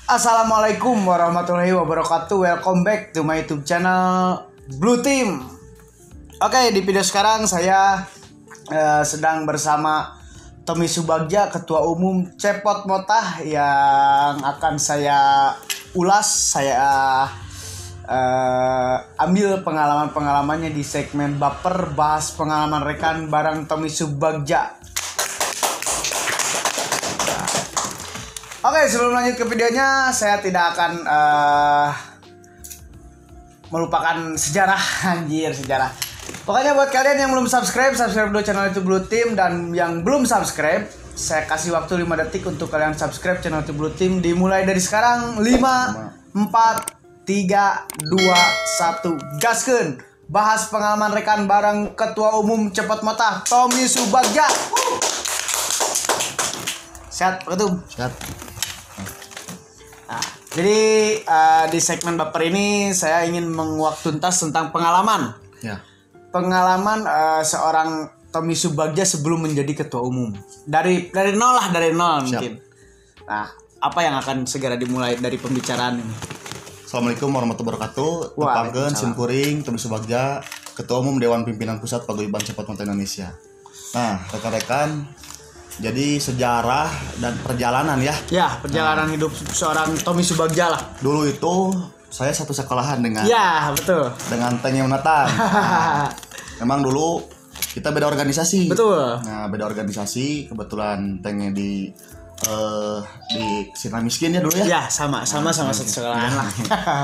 Assalamualaikum warahmatullahi wabarakatuh. Welcome back to my YouTube channel Blue Team. Oke, di video sekarang saya sedang bersama Tommy Subagja, Ketua Umum Cepot Motah, yang akan saya ulas. Saya ambil pengalaman-pengalamannya di segmen Baper, bahas pengalaman rekan bareng Tommy Subagja. Oke, sebelum lanjut ke videonya, saya tidak akan melupakan sejarah. Sejarah. Pokoknya buat kalian yang belum subscribe dulu channel YouTube Blue Team. Dan yang belum subscribe, saya kasih waktu 5 detik untuk kalian subscribe channel YouTube Blue Team. Dimulai dari sekarang. 5, 4, 3, 2, 1, gaskeun. Bahas pengalaman rekan bareng Ketua Umum Cepot Motah, Tommy Subagja. Sehat, Ketum? Sehat. Nah, jadi di segmen Baper ini saya ingin menguak tuntas tentang pengalaman. Ya. Pengalaman seorang Tommy Subagja sebelum menjadi ketua umum. Dari nol lah, dari nol. Siap. Mungkin. Nah, apa yang akan segera dimulai dari pembicaraan ini? Assalamualaikum warahmatullahi wabarakatuh. Tepakeun simkuring Tommy Subagja, Ketua Umum Dewan Pimpinan Pusat Paguyuban Cepot Motah Indonesia. Nah, rekan-rekan, jadi sejarah dan perjalanan ya. Ya, perjalanan hidup seorang Tommy Subagja lah. Dulu itu saya satu sekolahan dengan. Ya, betul. Dengan Teng Yonatan. Memang dulu kita beda organisasi. Betul. Nah, beda organisasi, kebetulan Tengnya di Sirna Miskin ya dulu ya. Ya, sama satu sekolahan lah.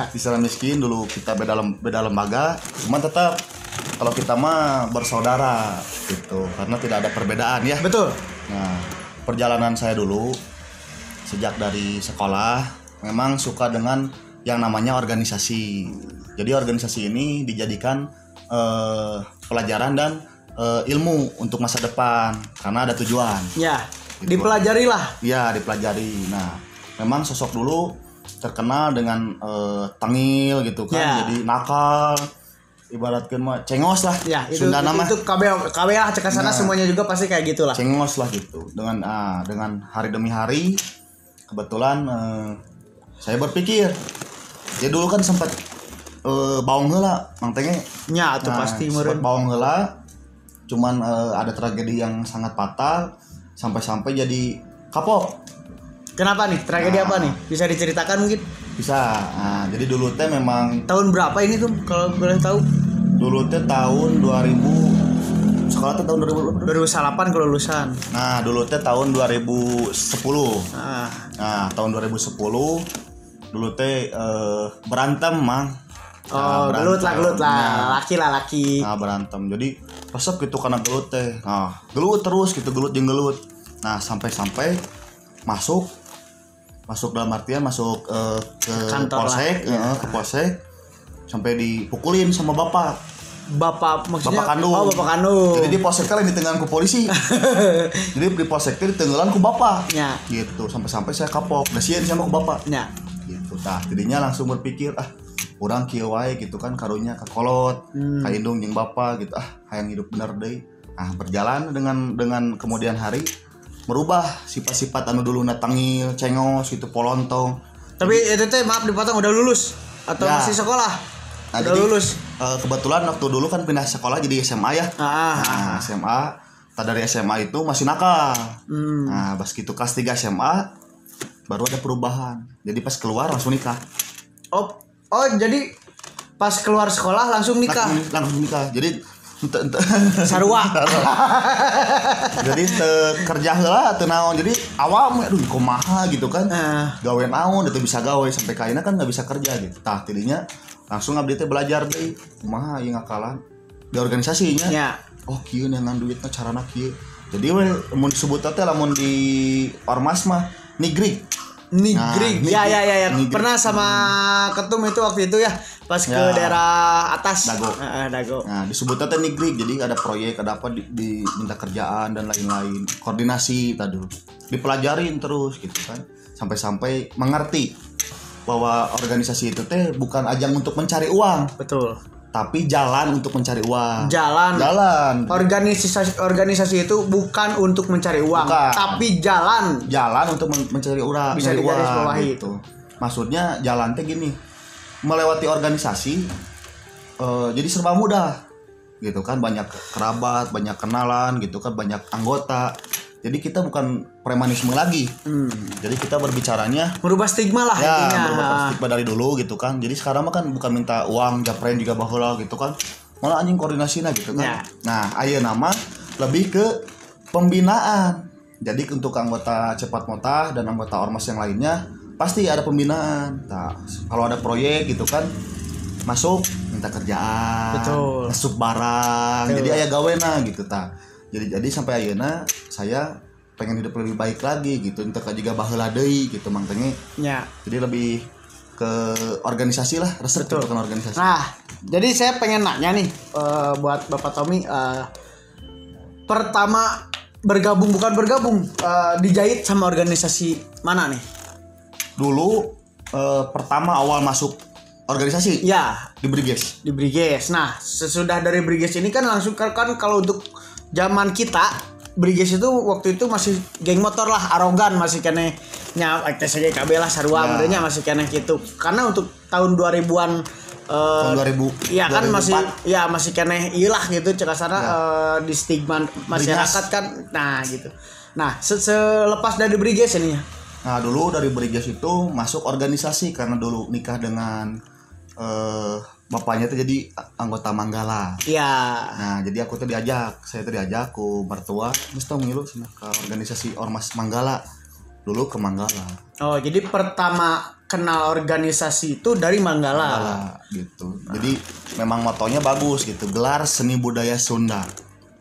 Di Sirna Miskin dulu kita beda lembaga, cuman tetap kalau kita mah bersaudara gitu, karena tidak ada perbedaan ya. Betul. Nah, perjalanan saya dulu sejak dari sekolah memang suka dengan yang namanya organisasi. Jadi organisasi ini dijadikan pelajaran dan ilmu untuk masa depan karena ada tujuan. Ya, gitu. Dipelajari lah. Ya, dipelajari. Nah, memang sosok dulu terkenal dengan tengil gitu kan, ya. Jadi nakal. Ibaratkan mah cengos lah ya, Sunda nama itu KB lah cek sana. Nah, semuanya juga pasti kayak gitulah, cengos lah gitu. Dengan hari demi hari kebetulan saya berpikir ya dulu kan sempat baung heula Mang Tenge nya atuh. Pasti meureun baung heula, cuman ada tragedi yang sangat fatal sampai jadi kapok. Kenapa nih? Tragedi apa nih? Bisa diceritakan mungkin? Bisa. Nah, jadi dulu teh memang tahun berapa ini tuh kalau boleh tahu? Dulu teh tahun 2000. Sekolah teh tahun 2008 kelulusan. Nah, dulu teh tahun 2010. Nah, tahun 2010 dulu teh berantem, Mang. Oh, gelut lah. Laki. Nah, berantem. Jadi resep gitu karena gelut teh. Nah, gelut terus gitu, gelut jeung gelut. Nah, sampai masuk dalam artian masuk ke polsek, ke polsek, sampai dipukulin sama bapak maksudnya bapak kandung. Jadi di polsek kalian ditenggelan ku polisi. Jadi di polsek itu ditenggelan ku bapak ya. Gitu sampai saya kapok dasieun sama ku bapak ya. Gitu tah jadinya langsung berpikir urang kieu wae gitu kan karunya kakolot ka indung jeung bapak gitu hayang hidup bener deui. Nah, berjalan dengan kemudian hari merubah sifat-sifat anu dulu tengil, cengos gitu, polontong. Tapi itu teh maaf dipotong, udah lulus atau ya, masih sekolah? Nah, udah lulus. Kebetulan waktu dulu kan pindah sekolah jadi SMA ya. SMA. Dari SMA itu masih nakal. Nah, pas gitu kelas 3 SMA baru ada perubahan. Jadi pas keluar langsung nikah. Oh, jadi pas keluar sekolah langsung nikah. Langsung nikah. Jadi sarua. Jadi kerja heula teu naon. Jadi awam aduh kumaha gitu kan. Gawe naon itu bisa gawe sampai kaina kan enggak bisa kerja gitu. Tah tidinya langsung abdi teh belajar deui kumaha ieu ngakalan di organisasinya. Ya. Oh kieu neangan duitna carana kieu. Jadi mun disebut teh lamun di ormas mah nigrig. Ya. Nigrig. Pernah sama Ketum itu waktu itu ya. Pas ke daerah atas Dago. Nah, disebut teh nigrig. Jadi ada proyek, ada apa diminta kerjaan dan lain-lain. Koordinasi tadi dipelajarin terus gitu kan. Sampai mengerti bahwa organisasi itu teh bukan ajang untuk mencari uang. Betul. tapi jalan untuk mencari uang. Jalan. Organisasi itu bukan untuk mencari uang, bukan. Tapi jalan untuk mencari uang. Bisa digarisbawahi gitu. Maksudnya jalan teh gini, melewati organisasi jadi serba mudah gitu kan, banyak kerabat, banyak kenalan gitu kan, banyak anggota. Jadi kita bukan premanisme lagi. Jadi kita berbicaranya merubah stigma lah ya, intinya. merubah stigma dari dulu gitu kan. Jadi sekarang mah kan bukan minta uang, japren juga baheula gitu kan. Malah anjing koordinasinya gitu kan. Ya. Nah, ayeuna mah lebih ke pembinaan. Jadi untuk anggota Cepat Motah dan anggota ormas yang lainnya pasti ada pembinaan. Nah, kalau ada proyek gitu kan, masuk minta kerjaan, masuk barang. Betul. Jadi aya gawena gitu ta. Jadi sampai ayeuna saya pengen hidup lebih baik lagi gitu. Entah juga baheula deui gitu mangtenge. Ya. Jadi lebih ke organisasi lah, resep ke organisasi. Nah, jadi saya pengen nanya nih buat Bapak Tommy, pertama bukan bergabung, dijahit sama organisasi mana nih? Dulu pertama awal masuk organisasi ya di Briges. Nah, sesudah dari Briges ini kan langsung kan kalau untuk zaman kita Briges itu waktu itu masih geng motor lah, arogan, masih kene nya saja KB lah sarua merenya masih kene gitu. Karena untuk tahun 2000-an tahun 2000 iya kan 2004. masih kene ilah gitu cekasana di stigma masyarakat kan. Nah gitu. Nah, selepas dari Briges ini. Nah, dulu dari Briges itu masuk organisasi karena dulu nikah dengan bapaknya tuh jadi anggota Manggala. Iya. Nah, jadi saya tuh diajak ku mertua, "Geus tong ngilu cenah ke organisasi Ormas Manggala." Dulu ke Manggala. Oh, jadi pertama kenal organisasi itu dari Manggala gitu. Jadi memang motonya bagus gitu, gelar seni budaya Sunda.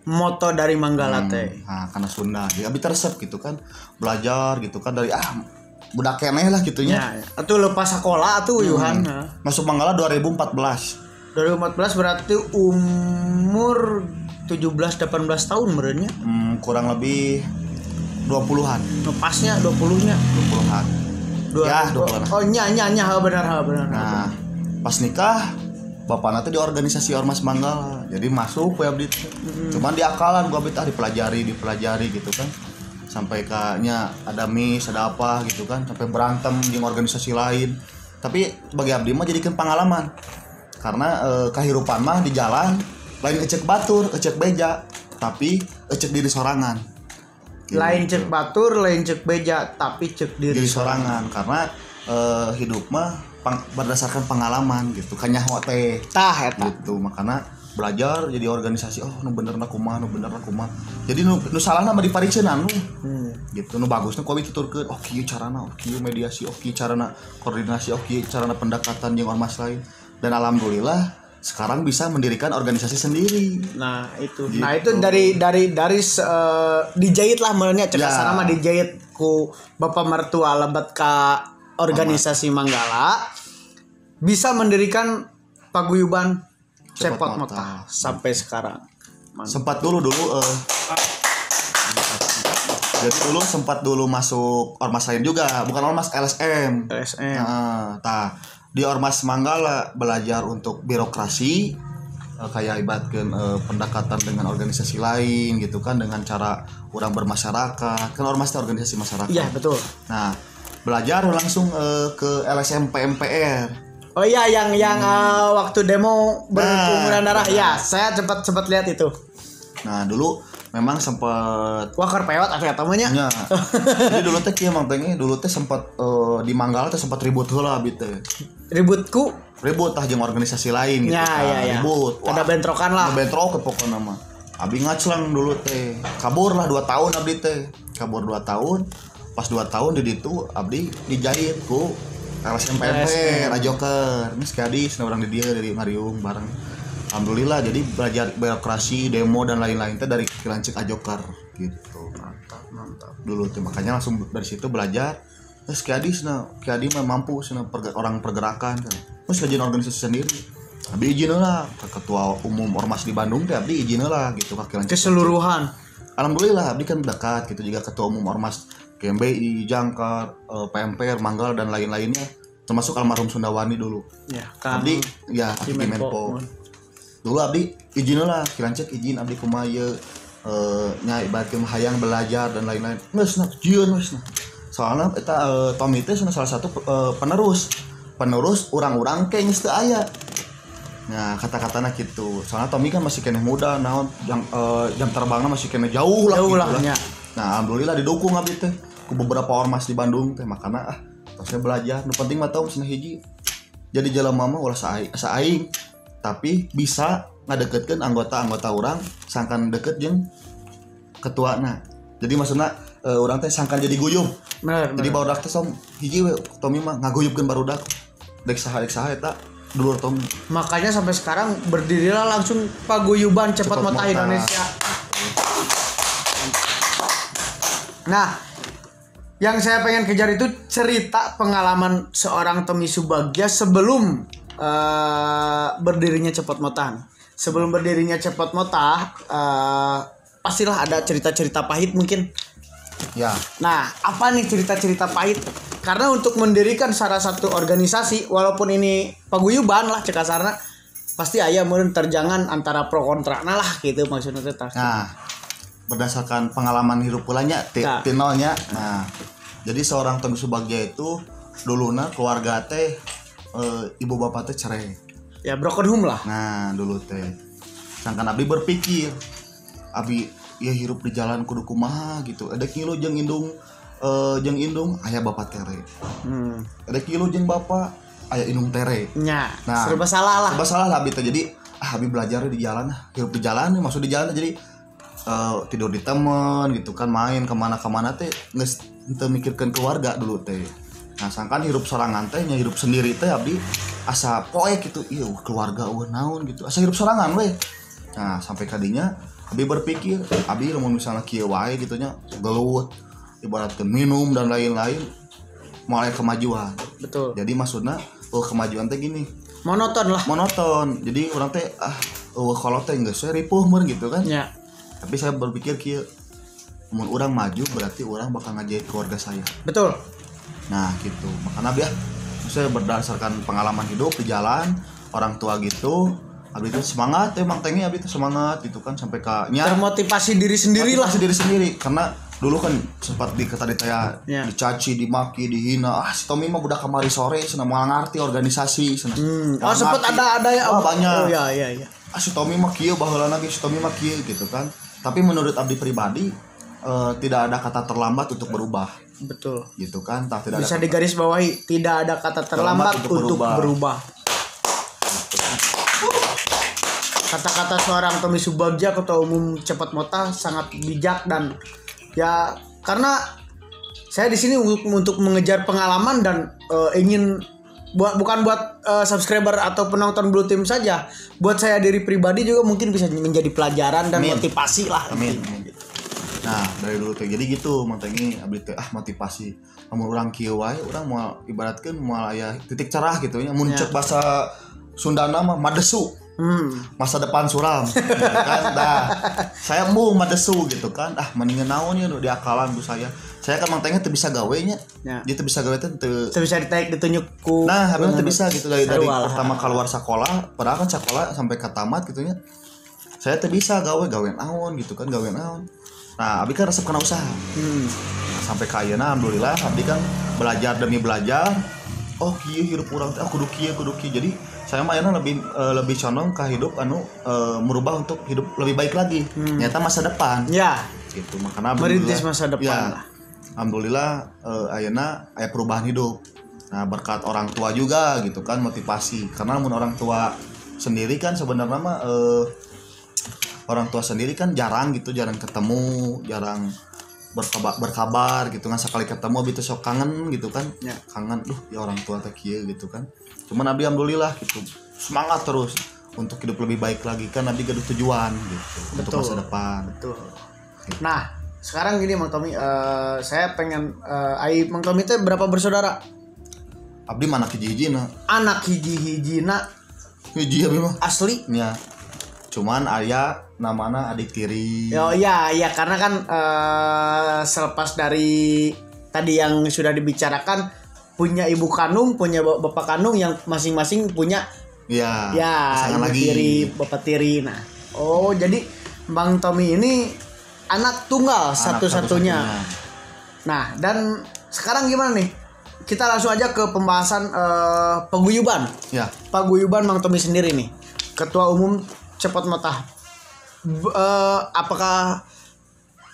Moto dari Manggala teh. Nah, karena Sunda. Jadi abi resep gitu kan, belajar gitu kan dari budak keneh lah gitunya. Ya. Atuh lepas sekolah atuh Yuhan. Masuk Manggala 2014. 2014 berarti umur 17-18 tahun merenya. Kurang lebih 20-an. Pasnya 20-nya. 20-an. Ya, 20-an. Oh, nya benar. Nah, pas nikah bapakna teh di organisasi Ormas Manggala. Jadi masuk we abdi. Cuman diakalan gua abdi dipelajari gitu kan. Sampai kayaknya ada miss, ada apa gitu kan, sampai berantem di organisasi lain. Tapi bagi abdi mah jadikan pengalaman. Karena kehidupan mah di jalan lain ecek batur, ecek beja, tapi ecek diri sorangan. Gitu. Lain cek batur, lain cek beja, tapi cek diri sorangan. Karena hidup mah berdasarkan pengalaman gitu. Kanyaho teh. Tah eta. Gitu, makanya belajar jadi organisasi nu benerna kumaha. Jadi nu salahna mah diparikeun gitu, nu bagusna ku tuturkeun kieu carana, kieu mediasi, kieu carana koordinasi, kieu carana pendekatan jeung ormas lain. Dan alhamdulillah sekarang bisa mendirikan organisasi sendiri. Nah, itu. Gitu. Nah, itu dari dijahit lah menurutnya cekasana mah dijahit ku bapak mertua lebat ka organisasi Manggala, bisa mendirikan paguyuban Cepat Motah sampai sekarang. Sempat dulu jadi sempat masuk ormas lain juga, bukan ormas, LSM. Di ormas Manggala belajar untuk birokrasi, kayak ibaratkan pendekatan dengan organisasi lain gitu kan, dengan cara orang bermasyarakat. Kan ormas itu organisasi masyarakat. Iya, betul. Nah, belajar langsung ke LSM PMPR. Oh iya, yang waktu demo berkumpulan darah. Ya, saya sempat lihat itu. Nah, dulu memang sempat wakar pewat atau namanya. Ya. Jadi dulu teh kieu mangtenge dulu teh sempat di Manggala teh sempat ribut heula abi teh. Ribut tah jeung organisasi lain gitu. Ya. Ribut. Ada bentrokan lah. Ada bentrok pokokna mah. Abi ngaclang dulu teh. Kabur lah 2 tahun abdi teh. Kabur 2 tahun. Pas 2 tahun di ditu abdi dijahit ku LSM PMP Rajoker. Ini sekadis orang di dia dari Mariung bareng. Alhamdulillah jadi belajar birokrasi, demo dan lain-lain teh dari Kilancik Ajoker gitu. Mantap. Dulu tuh makanya langsung dari situ belajar. Terus Kiadis mah mampu orang pergerakan kan. Terus kajian organisasi sendiri. Abdi izin lah ke ketua umum ormas di Bandung teh abdi izin lah gitu ke Kilancik. Keseluruhan. Alhamdulillah abdi kan dekat gitu juga ketua umum ormas GMBI, Jangkar, PMPR, Manggala dan lain-lainnya, termasuk almarhum Sundawani dulu. Ya, abdi di Menpo. Dulu abdi izin lah, Kilancik izin abdi kumaha nya ibaratkeun hayang belajar dan lain-lain. Geus jieun geus. soalnya Tommy itu salah satu penerus orang-orang kayaknya teu aya. Nah kata-katana gitu. Soalnya Tommy kan masih kena muda, naon jam terbangnya masih kena jauh lah. Nah alhamdulillah didukung abdi teh ku beberapa ormas di Bandung teh, makanya saya belajar. Nu penting mah tahu cenah hiji. Jadi jelema mah ulah saing, tapi bisa ngadeketkeun anggota-anggota orang sangkan deket jeung ketuana. Jadi maksudna orang teh sangkan jadi guyub. Bener. Jadi barudak teh som hiji we Tommy mah ngaguyubkeun barudak. Dek saha eta dulur Tommy. Makanya sampai sekarang berdirilah langsung paguyuban Cepat Mota Indonesia. Nah, yang saya pengen kejar itu cerita pengalaman seorang Tommy Subagja sebelum berdirinya Cepat Mota. Sebelum berdirinya Cepat Mota, pastilah ada cerita-cerita pahit mungkin. Ya. Nah, apa nih cerita-cerita pahit? Karena untuk mendirikan salah satu organisasi, walaupun ini paguyuban lah cek kasarna, pasti aya meureun terjangan antara pro kontra lah gitu maksudnya teh. Nah, berdasarkan pengalaman hidup pulanya tinolnya. Nah, jadi seorang Tommy Subagja itu duluna keluarga teh ibu bapak teh cerai. Ya broken home lah. Nah, dulu teh. Sangkan abdi berpikir, abdi ya hirup di jalan kudu kumaha gitu. Ada kilo jeung indung aya bapak tere. Ada kilo jeung bapak aya indung tere. Nya, nah, serba salah lah. Serba salah lah abdi teh. Jadi abdi belajar di jalan, hirup di jalan, maksud di jalan jadi tidur di temen gitu kan, main kemana-kemana teh geus teu mikirkeun keluarga dulu teh. Nah, sangkan hirup sorangan teh nya hirup sendiri teh abdi asa poek gitu. Ieu keluarga naon gitu. Asa hirup sorangan we. Nah, sampai kadinya abdi berpikir, abdi lamun misalnya kieu wae gitu nya, gelut, ibaratkeun minum dan lain-lain, mulai kemajuan. Betul. Jadi maksudna kemajuan teh gini. Monoton. Jadi orang teh kalau teh geus ripuh meureun gitu kan. Ya. Tapi saya berpikir kieu, mun urang maju berarti urang bakal ngajait keluarga saya. Betul. Nah, gitu. Makanya abdi saya berdasarkan pengalaman hidup di jalan, orang tua gitu, abdi itu semangat emang tengnya abdi itu semangat gitu kan sampai termotivasi diri sendiri lah. Diri sendiri karena dulu kan sempat dicaci, dimaki, dihina. Si Tommy mah budak kamari sore, cenah moal ngarti organisasi cenah. Sempat ada ya. Banyak. Oh iya. Si Tommy mah kieu baheula lagi, si Tommy mah kieu gitu kan. Tapi menurut abdi pribadi tidak ada kata terlambat untuk berubah. Betul. Gitu kan, tidak bisa digarisbawahi, tidak ada kata terlambat untuk berubah. Kata-kata seorang Tommy Subagja, Ketua Umum Cepat Mota, sangat bijak dan ya karena saya di sini untuk mengejar pengalaman dan ingin bukan buat subscriber atau penonton Blue Team saja, buat saya diri pribadi juga mungkin bisa menjadi pelajaran dan motivasi lah. Amin. Nah, dari dulu teh jadi gitu, mantengi abdi teh motivasi. Mun urang kieu wae, urang moal ibaratkeun moal aya titik cerah gitu nya. Mun cek bahasa Sundana mah madesu. Masa depan suram kan. Nah, saya mau madesu gitu kan. Mendingan naon ya diakalan bu saya. Saya kan mangtengnya teu bisa gawe nya. Dia teu bisa gawe teu bisa ditaik ditunjuk ku. Nah, habis teu bisa gitu dari pertama keluar sekolah, padahal kan sekolah sampai ke tamat gitu nya. Saya teu bisa gawe naon gitu kan, gawe naon. Nah, abdi kan resep kana usaha. Nah, sampai ka ayeuna alhamdulillah abdi kan belajar demi belajar. Oh, kieu hirup urang teh kudu kieu. Jadi saya mah ayeuna lebih condong ke hidup merubah untuk hidup lebih baik lagi. Ternyata masa depan. Ya. Gitu. Makanya merintis masa depan lah. Alhamdulillah ayeuna aya perubahan hidup. Nah, berkat orang tua juga gitu kan, motivasi. Karena mun orang tua sendiri kan sebenarnya mah orang tua sendiri kan jarang ketemu, jarang berkabar gitu kan. Sekali ketemu abis sok kangen gitu kan ya. Kangen ya orang tua teh kieu gitu kan. Cuman abdi alhamdulillah gitu semangat terus untuk hidup lebih baik lagi kan. Abdi gaduh tujuan gitu. Betul. Untuk masa depan. Betul. Gitu. Nah sekarang gini Mang Tommy, saya pengen Mang Tommy teh berapa bersaudara? Abdi mana hiji-hijina. Anak hiji-hijina. Hiji abdi mah asli ya. Cuman aya namana adik tiri. Oh iya karena kan selepas dari tadi yang sudah dibicarakan, punya ibu kandung, punya bapak kandung yang masing-masing punya ya ibu lagi. Tiri, bapak tiri. Nah, jadi Bang Tommy ini anak tunggal satu-satunya. Nah, dan sekarang gimana nih? Kita langsung aja ke pembahasan paguyuban. Ya. Paguyuban Mang Tommy sendiri nih, Ketua Umum Cepat Mata. Apakah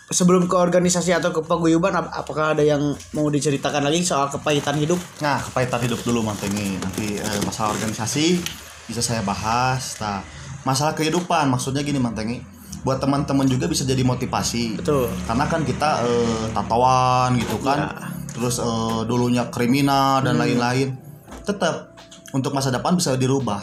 sebelum ke organisasi atau ke paguyuban, apakah ada yang mau diceritakan lagi soal kepahitan hidup? Nah, kepahitan hidup dulu Mang Tengi. Nanti masalah organisasi bisa saya bahas. Nah, masalah kehidupan maksudnya gini Mang Tengi. Buat teman-teman juga bisa jadi motivasi. Betul. Karena kan kita tatoan gitu kan. Ya. Terus dulunya kriminal dan lain-lain. Tetap untuk masa depan bisa dirubah.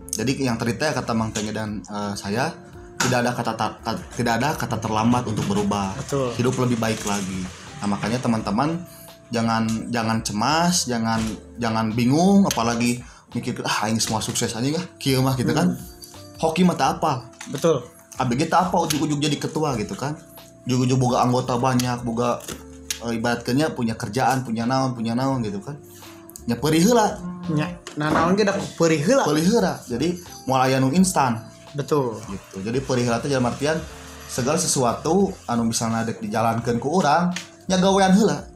Jadi yang cerita kata Mang Tengi dan saya, tidak ada kata terlambat untuk berubah. Betul. Hidup lebih baik lagi. Nah, makanya teman-teman jangan cemas, jangan bingung, apalagi mikir aing semua sukses aja kieu mah gitu kan. Hoki mah tak apa. Betul. ABG tak apa ujug-ujug jadi ketua gitu kan. Ujug-ujug boga anggota banyak, boga ibaratnya punya kerjaan, punya naon gitu kan. Nya peurih heula. Nya, nah naon ge da peurih heula. Peurih heula. Jadi moal aya nu instan. Betul. Gitu. Jadi perihal teh dalam artian segala sesuatu anu misalnya dek dijalankeun ku urang nya gawean heula.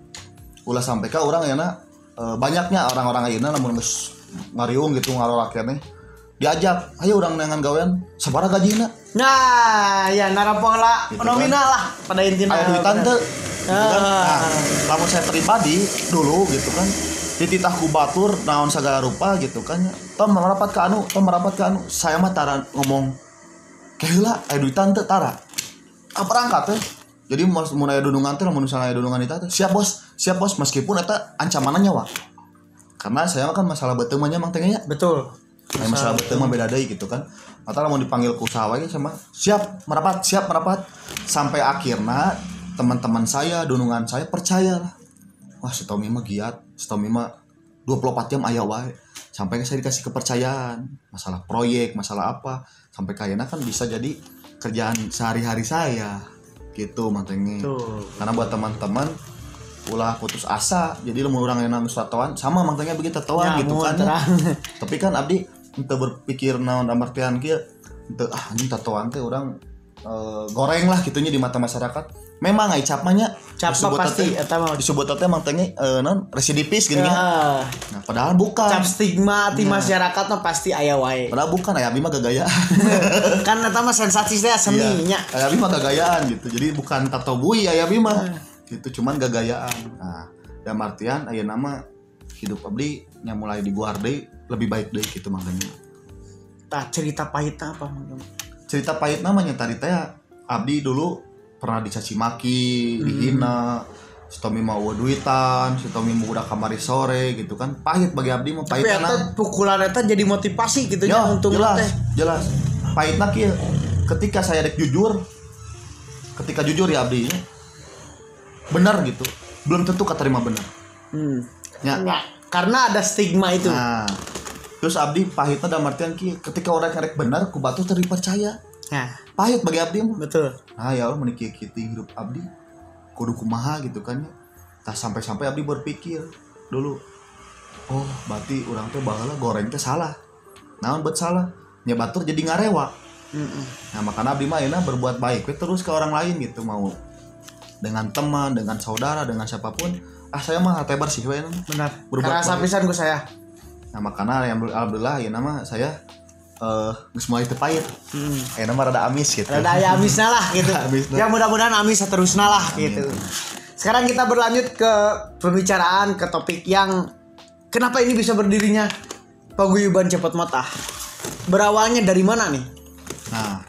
Ulah sampai ka urang yana banyaknya orang-orang ayeuna lamun geus ngariung gitu ngarorakeun diajak, "Ayo urang neangan gawean, sabaraha gajina?" Nah, ya narapola gitu nominal kan? Lah pada intinya. Aya duitan teu. Gitu kan? Nah, lamun saya pribadi dulu gitu kan dititah ku batur naon sagala rupa gitu kan tom merapat ke anu saya mah tara ngomong keheula aya duitan teu tara perangkat teh jadi mun aya dudungan teh lamun misalnya aya dudungan eta teh siap bos meskipun eta ancamanna nyawa karena saya kan masalah beuteung mah nya Mang Tengnya betul masalah beuteung mah beda deui gitu kan atau lamun dipanggil ku saha we sama siap merapat sampai akhirnya teman-teman saya dudungan saya percayalah wah si Tommy mah giat, si Tommy mah 24 jam aya wae. Sampai saya dikasih kepercayaan, masalah proyek, masalah apa, sampai kayaknya kan bisa jadi kerjaan sehari-hari saya. Gitu mantengnya. Karena buat teman-teman ulah putus asa, jadi lamun urang yang nangis tatoan sama mantengnya begitu tatoan ya, gitu kan. Tapi kan abdi ente berpikir naon amartian kieu, ente anjing tatoan teh urang goreng lah gitunya di mata masyarakat. Memang ai cap pasti eta mah disebut teh Mang Tengnya non residivis gini ya. Nah, padahal bukan. Cap stigma di masyarakat mah pasti aya wae. Padahal bukan aya abdi mah gagayaan. Kan eta mah sensasi teh seni nya. Aya abdi mah gagayaan gitu. Jadi bukan tato bui aya abdi mah. Gitu cuman gagayaan. Nah, dalam artian aya nama hidup abdi nya mulai dibuar deui lebih baik deui gitu Mang Tengnya. Tah cerita pahitna apa Mang? Cerita pahit namanya tadi teh abdi dulu pernah dicaci maki, dihina, si Tommy mau duitan, si Tommy mau udah kamari sore gitu kan. Pahit bagi abdi mah pahit. Tapi eta pukulan eta jadi motivasi gitu ya untuk jelas. Pahitna kieu ketika saya dek jujur. Ketika jujur ya abdi benar gitu. Belum tentu keterima benar. Ya. Karena ada stigma itu. Nah, terus abdi pahitna dalam artian kieu ketika orang karek benar ku batu terpercaya. Nah, pahit bagi abdi mah. Betul. Nah, ya Allah menikih hidup abdi kudu kumaha gitu kan ya. Tah sampai abdi berpikir dulu. Oh, berarti urang teh baheula goreng teh salah. Naon bet salah? Nya batur jadi ngarewa. Nah, makanya abdi mah ayeuna berbuat baik we terus ke orang lain gitu mau dengan teman, dengan saudara, dengan siapapun. Saya mah hate bersih we. Benar. Karasa pisan ku saya. Nah, makanya alhamdulillah ayeuna mah saya geus mulai teu pahit. Ayeuna mah rada amis gitu. Rada aya amisna lah gitu. Ya mudah-mudahan amis saterusna lah gitu. Sekarang kita berlanjut ke pembicaraan ke topik yang kenapa ini bisa berdirinya Paguyuban Cepat Mata. Berawalnya dari mana nih? Nah,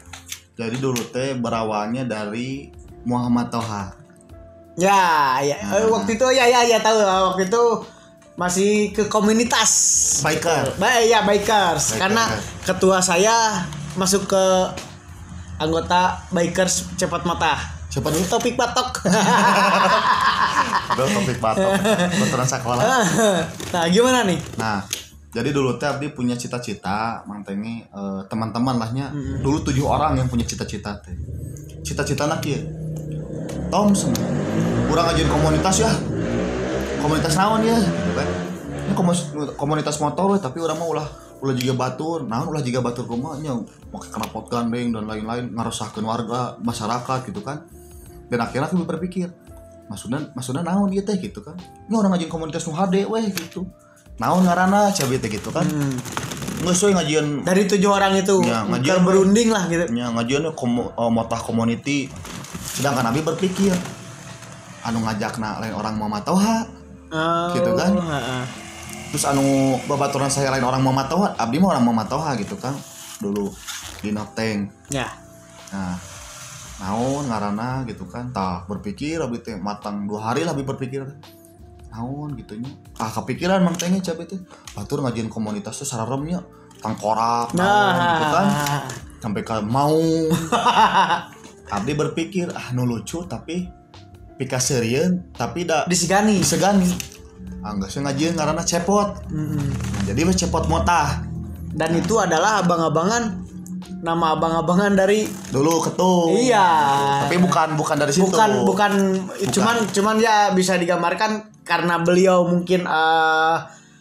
jadi dulu teh berawalnya dari Muhammad Toha. Ya. Waktu itu ya tahu waktu itu masih ke komunitas bikers. Karena ketua saya masuk ke anggota bikers Cepat Mata. Cepat nih topik batok. Topik batok. Betulan sekolah. Nah, gimana nih? Nah, jadi dulu teh abdi punya cita-cita, Mang Tengi teman-teman lahnya. Dulu 7 orang yang punya cita-cita teh. Cita-citana kieu. Tom semua. Urang ngajuin komunitas ya. Komunitas naon ya gitu kan. Ini komunitas motor we tapi urang mah ulah jiga batur. Naon ulah jiga batur kumaha nya make knalpot gandeng dan lain-lain ngaresahkeun warga masyarakat gitu kan. Dan akhirnya aku berpikir maksudnya naon ieu teh gitu kan. Ini orang ngajin komunitas nu HD weh gitu. Naon ngaranna cabe teh gitu kan. Geus we ngajian dari 7 orang itu ya, ngajian berunding lah gitu. Ya ngajian motah community. Sedangkan Abi berpikir anu ngajakna lain orang mamatoha. Gitu kan. Terus anu babaturan saya lain orang mamatoha, Abdi mah orang mamatoha gitu kan. Dulu di Nopteng. Ya. Nah, naon ngaranna gitu kan. Tah berpikir Abi teh matang 2 hari lah Abi berpikir. Naon gitu nya. Kepikiran mang teh cabe teh. Batur ngajian komunitas teh sararemnya tangkorak naon gitu kan. Sampai ka mau. Abdi berpikir nu lucu tapi pikaseurieun tapi da disegani. Geus ngajian ngaranna cepot. Nah, jadi we cepot motah. Dan itu adalah nama abang-abangan dari dulu ketua. Iya. Tapi bukan dari situ. Bukan. Cuman ya bisa digambarkan karena beliau mungkin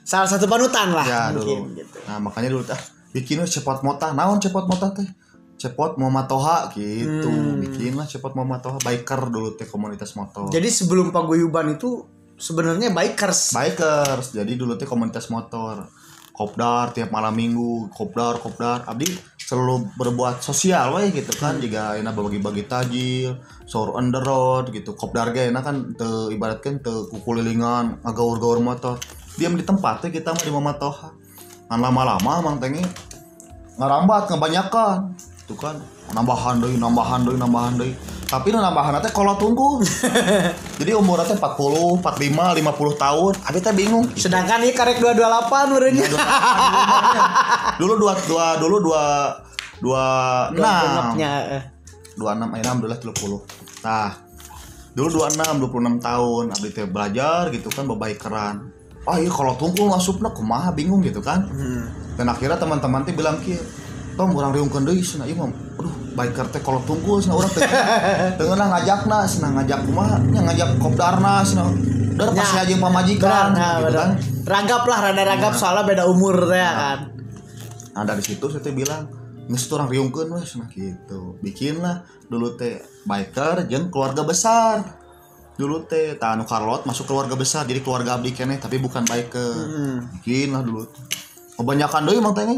salah satu panutan lah ya, mungkin dulu. Gitu. Nah, makanya dulu bikin cepot motah. Naon cepot motah teh? Cepot Momatoha gitu. Bikinlah cepot Momatoha biker dulu teh komunitas motor. Jadi sebelum paguyuban itu sebenarnya bikers. Jadi dulu teh komunitas motor. Kopdar tiap malam minggu, kopdar. Abdi selalu berbuat sosial we gitu kan. Jika enak bagi-bagi tajil, sahur on the road gitu. Kopdar ge enak kan teu ibaratkeun teu kukulilingan ngagaur-gaur motor. Diam di tempat teh kita mah di Momatoha. Kan lama-lama mang teh ngarambat kebanyakan. Itu kan nambahan deui. Tapi nambahan teh kolot unggul. Jadi umur teh 40, 45, 50 tahun. Abi teh bingung. Sedangkan ieu karek 228 urangnya. Dulu 26 genepnya. 26 alhamdulillah 30. Nah, dulu 26 tahun Abi teh belajar gitu kan babikeran. Iya kalau tungkul masukna kumaha bingung gitu kan. Dan akhirnya teman-teman teh bilang kieu, "Tom urang riungkeun deui cenah ieu mah. Aduh, biker teh kalau tungkul cenah urang teh teu ngajakna cenah ngajak kumaha? Nya ngajak kopdarna cenah. Udah pasti aja pamajikan gitu kan. Ragap lah, rada ragap soalnya beda umur teh kan. Nah, dari situ saya teh bilang, "Geus urang riungkeun we cenah gitu." Bikinlah dulu teh biker jeung keluarga besar. Dulu teh anu Carlot masuk keluarga besar, jadi keluarga abdi keneh tapi bukan biker. Bikinlah dulu. Kebanyakan deui mah teh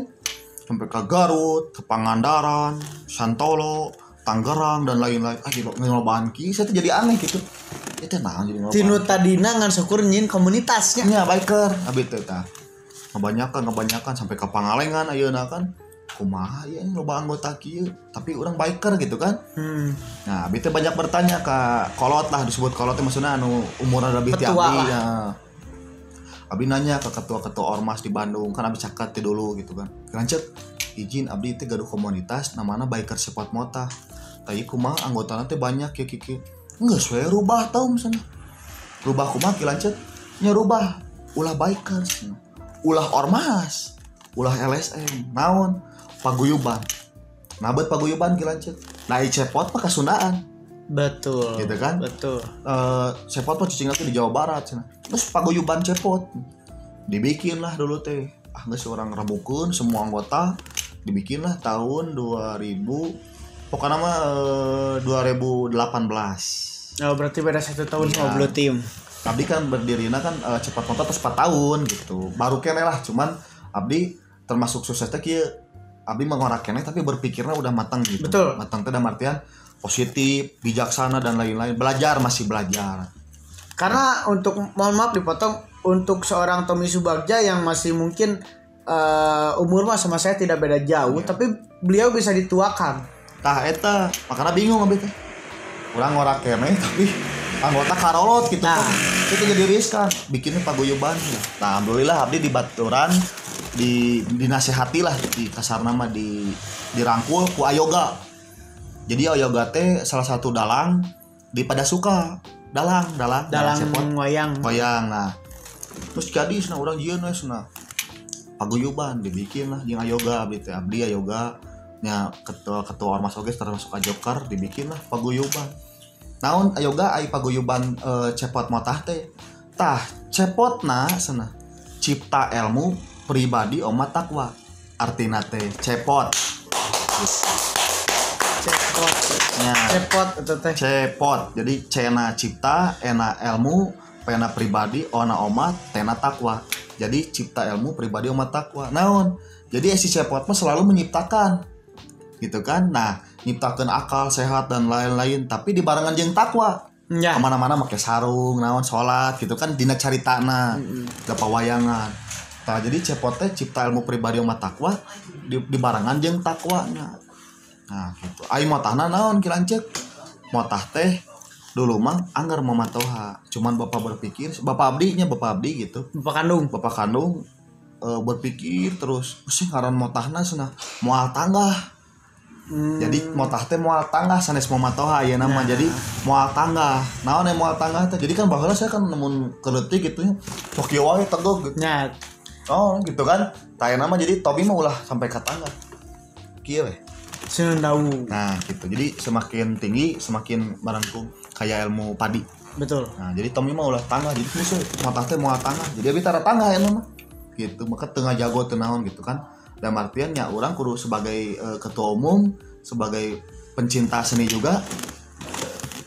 sampai ke Garut, ke Pangandaran, Santolo, Tangerang dan lain-lain. Ngelobaan ki saya tuh jadi aneh gitu. Itu naon jadi ngelobaan. Tinu tadina ngan syukur nyin komunitasnya. Nya biker abi teh tah. Kebanyakan sampai ke Pangalengan ayeuna kan. Kumaha ya loba anggota kieu, tapi urang biker gitu kan. Nah, abi teh banyak bertanya ka kolot lah, disebut kolot teh maksudna anu umurna lebih ti abdi ya. Abi nanya ke ketua-ketua ormas di Bandung, kan abi caket teh dulu gitu kan. Rancet izin abdi teh gaduh komunitas namana biker sepot motah. Tah ieu kumaha anggotana teh banyak ya kiki. Geus we rubah tau misalnya. Rubah kumaha ki lancet? Nya rubah ulah bikers. Ulah ormas. Ulah LSM. Naon? Paguyuban. Nabet paguyuban ki lancet. Nah, cepot mah kasundaan. Betul. Gitu kan? Betul. Cepot mah cicing di Jawa Barat cenah. Terus paguyuban cepot. Dibikinlah dulu teh. Geus urang rabukeun semua anggota. Dibikinlah tahun 2000. Pokoknya mah 2018. Oh, berarti beda 1 tahun sama Blue Team. Abdi kan berdirina kan cepat motor terus 4 tahun gitu. Baru kene lah, cuman Abdi termasuk sukses teh kieu. Abdi mengorak keneh tapi berpikirnya udah matang gitu. Betul. Matang teh dalam artian positif, bijaksana dan lain-lain. Masih belajar. Karena untuk mohon maaf dipotong, untuk seorang Tommy Subagja yang masih mungkin umur mah sama saya tidak beda jauh, tapi beliau bisa dituakan. Tah eta, makanya bingung Abdi teh. Urang ngorak keneh tapi anggota karolot gitu kan. Itu jadi riskan, bikinnya paguyuban. Nah, alhamdulillah Abdi dibaturan dinasehati lah di kasar nama dirangkul ku Ayoga. Jadi Ayoga teh salah satu dalang di Padasuka. Dalang wayang. Nah. Terus jadi cenah urang jieun we cenah. Paguyuban dibikin lah jeung Ayoga abdi Ayoga nya ketua ormas oge termasuk Ajokar dibikin lah paguyuban. Naon Ayoga ai paguyuban cepot motah teh. Tah cepotna cenah cipta ilmu pribadi omat takwa artina teh cepot Cepot itu teh. Cepot. Jadi cena cipta, ena ilmu, pena pribadi, ona omat, tena takwa. Jadi cipta ilmu, pribadi, omat, takwa. Naon? Jadi si cepot mah selalu menciptakan. Gitu kan? Nah, nyiptakeun akal sehat dan lain-lain, tapi dibarengan jeung takwa. Ya. Kemana-mana pakai sarung, naon sholat gitu kan dina caritana, da pawayangan. Nah, jadi cepot teh cipta ilmu pribadi omat takwa dibarengan jeung takwanya. Nah, gitu. Ai motahna naon kilancek? Motah teh dulu mah anggar mamatoha. Cuman bapak berpikir, bapak abdi gitu. Bapak kandung berpikir terus, "Sih ngaran motahna cenah moal tanggah." Jadi motah teh moal tanggah sanes mamatoha ya nama. Jadi moal tanggah. Naon moal tanggah teh? Jadi kan baheula saya kan nemun keleutik gitu nya. Sok kieu wae tegog gitu. Nya. Oh, gitu kan. Taya nama jadi Tobi mah ulah sampai ka tanggah. Kieu we. Sendawu. Nah gitu, jadi semakin tinggi semakin barangku kayak ilmu padi. Betul. Nah jadi Tommy mah ulah tangga, jadi musuh mata teh mau tangga, jadi abi tara tangga ya mah gitu, maka tengah jago tenaon gitu kan. Dan artiannya orang kudu sebagai ketua umum, sebagai pencinta seni juga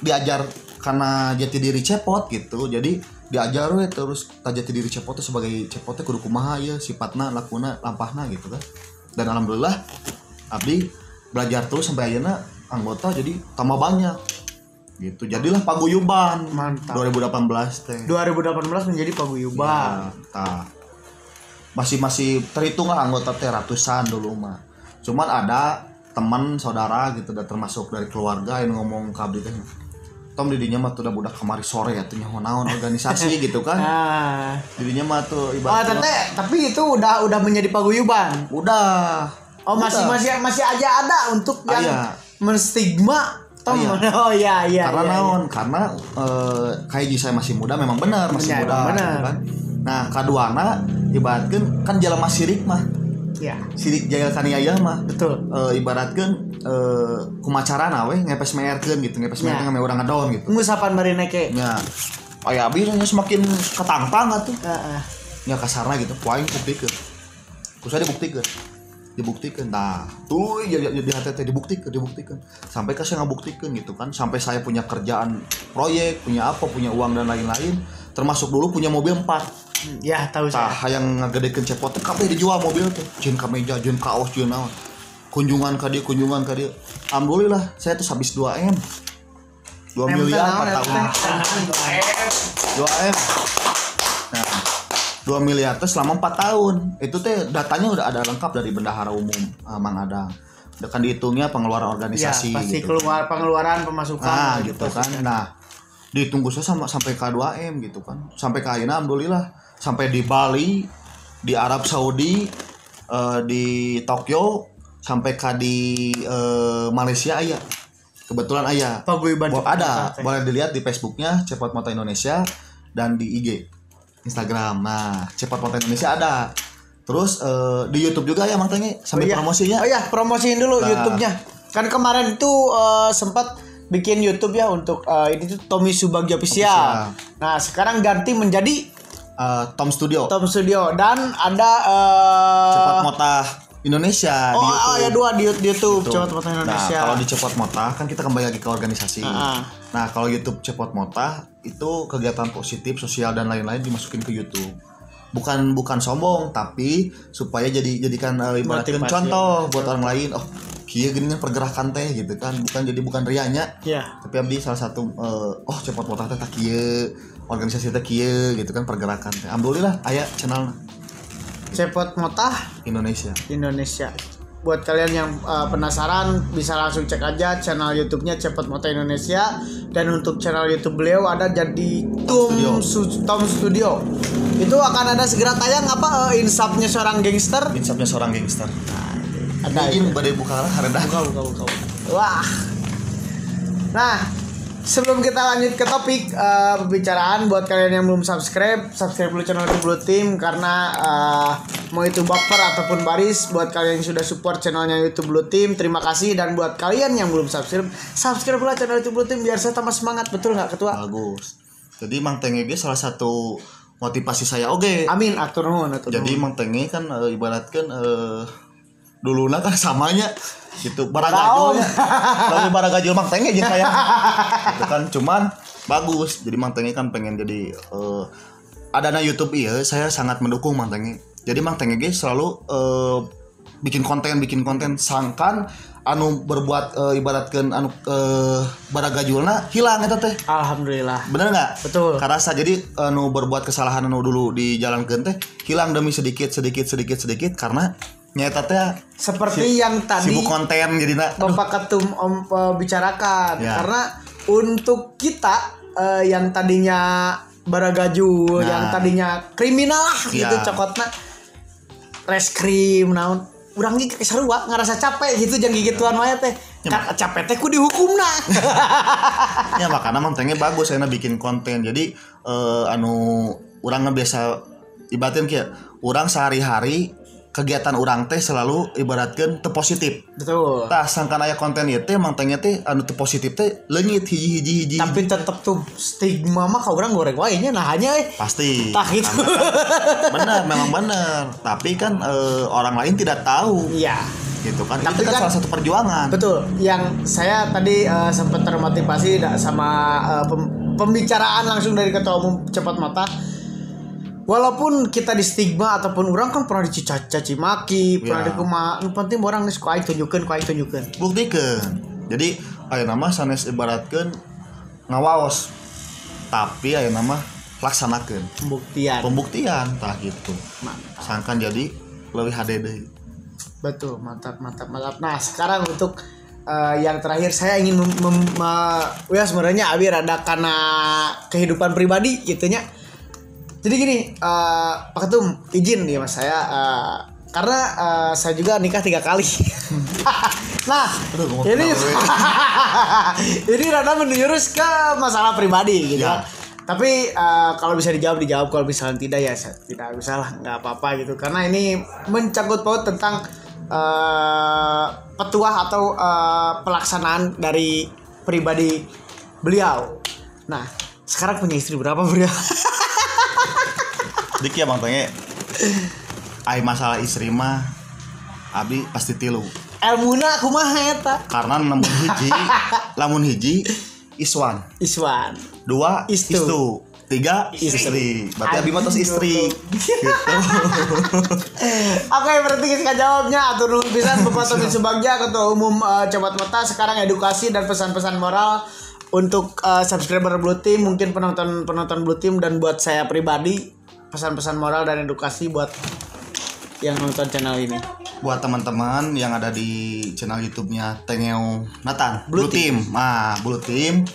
diajar karena jati diri cepot gitu, jadi diajar we terus jati diri cepot sebagai cepotnya kudu kumaha ya sifatna, lakuna, lampahna gitu kan. Dan alhamdulillah abdi belajar terus sampai ayeuna anggota jadi tambah banyak gitu, jadilah paguyuban. Mantap. 2018 teh 2018 menjadi paguyuban ya, masih terhitung lah anggota teh ratusan dulu mah, cuman ada teman saudara gitu dan termasuk dari keluarga yang ngomong ke abdi teh, Tom didinya mah tuh udah budak kamari sore ya tuh nyaho naon organisasi gitu kan. Didinya mah tuh ibaratnya tapi itu udah menjadi paguyuban. Udah. Oh masih aja ada untuk yang menstigma Tom. Oh iya. Karena naon? Karena kayak saya masih muda, memang benar masih muda. Gitu kan. Nah kaduana ibaratkan kan jelema sirik mah. Ya. Sirik jail kaniaya mah. Betul. Ibaratkan kumacarana we ngepes meerkeun gitu, ngepes meerkeun ngame urang ngadon gitu. Ngusapan marina ke. Ya. Aya abdi semakin ketangtang atuh. Ya kasarna gitu, poin buktikeun. Kusa dibuktikan, nah tuh ya di hati dibuktikan sampai saya ngabuktikan gitu kan, sampai saya punya kerjaan proyek, punya uang dan lain-lain, termasuk dulu punya mobil 4. Ya tahu saya. Yang ngagedekeun cepot kabeh dijual mobil tuh, jeung kameja, jeung kaos, jeung naon. Kunjungan ka dieu. Alhamdulillah saya tuh habis 2 miliar 4 tahun. 2 M. Nah 2 miliar teh selama 4 tahun. Itu teh datanya udah ada lengkap dari Bendahara Umum Mang Adang. Kan dihitungnya pengeluaran organisasi ya, pasti gitu. pengeluaran pemasukan gitu kan. Nah, dihitung khusus sampai ke 2M gitu kan. Sampai ke ayeuna alhamdulillah sampai di Bali, di Arab Saudi, di Tokyo, sampai ke di Malaysia aya. Kebetulan aya. Ada. Boleh dilihat di Facebooknya Cepot Moto Indonesia dan di IG. Instagram, nah Cepot Moto Indonesia ada. Terus di YouTube juga ya makanya sambil promosinya. Oh iya, promosiin dulu YouTube-nya. Kan kemarin itu sempat bikin YouTube ya untuk ini tuh Tommy Subagio Official. Nah sekarang ganti menjadi Tom Studio dan ada Cepot Motah Indonesia di YouTube. Ya dua di YouTube Cepot Motah Indonesia. Nah kalau di Cepot Motah kan kita kembali lagi ke organisasi. Nah kalau YouTube Cepot Motah itu kegiatan positif, sosial dan lain-lain dimasukin ke YouTube. Bukan sombong, tapi supaya jadikan ibaratkan contoh buat orang lain. Oh, kieu gini kan pergerakan teh gitu kan. Bukan rianya. Yeah. Tapi abdi salah satu Cepot Motah teh kieu, organisasi teh kieu gitu kan pergerakan teh. Alhamdulillah aya channel Cepot Motah Indonesia. Buat kalian yang penasaran bisa langsung cek aja channel YouTube-nya Cepot Moto Indonesia, dan untuk channel YouTube beliau ada jadi Tom Studio. Itu akan ada segera tayang Insapnya Seorang Gangster. Ada izin badai buka hareudah. Buka. Wah. Nah, sebelum kita lanjut ke topik pembicaraan, buat kalian yang belum subscribe dulu channel YouTube Blue Team, karena mau itu baper ataupun baris, buat kalian yang sudah support channelnya YouTube Blue Team, terima kasih. Dan buat kalian yang belum subscribe lah channel YouTube Blue Team biar saya tambah semangat, betul nggak Ketua? Bagus. Jadi Mang Tenge salah satu motivasi saya. Amin, atur nuhun. Jadi Mang Tenge kan ibaratkan duluna kan samanya gitu baragajul lebih baragajul Mang Tenge jeung kayak itu kan cuman bagus jadi Mang Tenge kan pengen jadi adana YouTube iya saya sangat mendukung Mang Tenge jadi Mang Tenge selalu bikin konten sangkan anu berbuat ibaratkeun anu baragajulna hilang eta teh alhamdulillah bener nggak betul karasa jadi anu berbuat kesalahan anu dulu dijalankeun teh hilang demi sedikit karena nyata teh seperti yang tadi sibuk konten jadinya Bapak Ketum bicarakan ya. Karena untuk kita yang tadinya baragajul yang tadinya kriminal lah gitu cokotna reskrim naon urang ge sarua ngarasa capek gitu jeung gigituan wae teh capek teh ku dihukumna ya makanya Mang Tenge bagus enak bikin konten jadi anu urang biasa ibaratkeun kieu urang sehari-hari kegiatan urang teh selalu ibaratkeun teu positif betul tah sangkan aya konten ieu teh Mang Tenge teh anu teu positif teh leungit hiji tapi tetep tuh stigma mah ka urang goreng wae nya nah hanya pasti tah gitu benar memang benar tapi kan orang lain tidak tahu iya gitu kan tapi itu kan salah satu perjuangan betul yang saya tadi sempat termotivasi sama pembicaraan langsung dari Ketua Umum Cepat Mata walaupun kita di stigma ataupun orang kan pernah dicaci maki pernah dikumaha nu penting orang geus ku aing tunjukkeun buktikeun jadi aya nama sanes ibaratkeun ngawaos tapi aya nama laksanakeun pembuktian tah gitu sangkan jadi leuwih hade deui betul mantap nah sekarang untuk yang terakhir saya ingin ya sebenarnya abi rada karena kehidupan pribadi gitunya jadi gini Pak Ketum izin ya mas saya karena saya juga nikah 3 kali nah ini rada menjurus ke masalah pribadi gitu ya. Tapi kalau bisa dijawab kalau misalnya tidak ya tidak bisa lah nggak apa-apa gitu karena ini mencangkut paut tentang petuah atau pelaksanaan dari pribadi beliau. Nah sekarang punya istri berapa beliau? Dik ya Bang Tenge ai masalah istri mah abi pasti 3 elmuna kumaha eta karena lamun hiji Iswan 2 Istu 3 istri berarti abi mah tos istri gitu. Oke berarti kita jawabnya atur nuhun pisan Bapak Tommy Subagja Ketua Umum Cepat Mata sekarang edukasi dan pesan-pesan moral untuk subscriber Blue Team mungkin penonton Blue Team dan buat saya pribadi pesan-pesan moral dan edukasi buat yang nonton channel ini. Buat teman-teman yang ada di channel YouTube-nya Tengeu Nathan Blue Team. Nah, Blue Team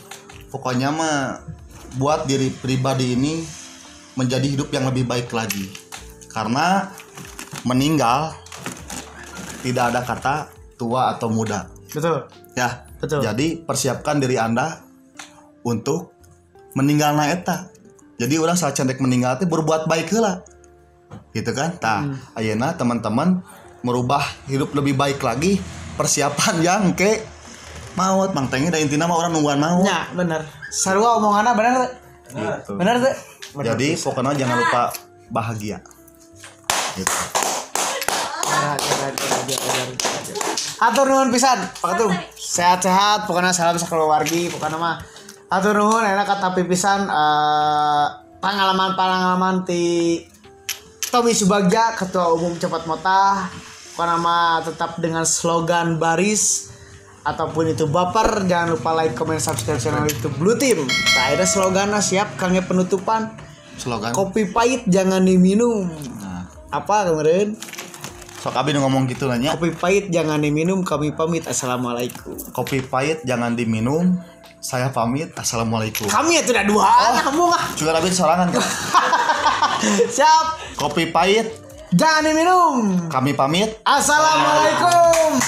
pokoknya mah buat diri pribadi ini menjadi hidup yang lebih baik lagi. Karena meninggal tidak ada kata tua atau muda. Betul. Ya, betul. Jadi persiapkan diri Anda untuk meninggalna eta. Jadi orang saat cendek meninggal teh berbuat baik heula. Gitu kan? Tah, ayeuna teman-teman merubah hidup lebih baik lagi, persiapan yang ke maut Mang Tenge da intina mah orang nungguan maut. Ya, bener. Sarua omonganna bener teh. Gitu. Bener teh. Jadi pokoknya jangan lupa bahagia. Gitu. Atur nuhun pisan, Pak Ketum. Sehat-sehat, pokoknya salam sakeluargi, pokoknya mah atur nuhun enak kata pipisan pengalaman ti Tommy Subagja Ketua Umum Cepat Mata pokoknya mah tetap dengan slogan baris ataupun itu baper jangan lupa like, comment, subscribe channel YouTube Blue Team. Nah ada slogannya siap kangge penutupan slogan kopi pahit jangan diminum. Nah. Apa kemarin? Sok abi ngomong gitu nanya. Kopi pahit jangan diminum kami pamit assalamualaikum. Kopi pahit jangan diminum saya pamit assalamualaikum. Kami ya tidak dua kamu mah. Juga abi sorangan kan. Siap. Kopi pahit jangan diminum. Kami pamit assalamualaikum.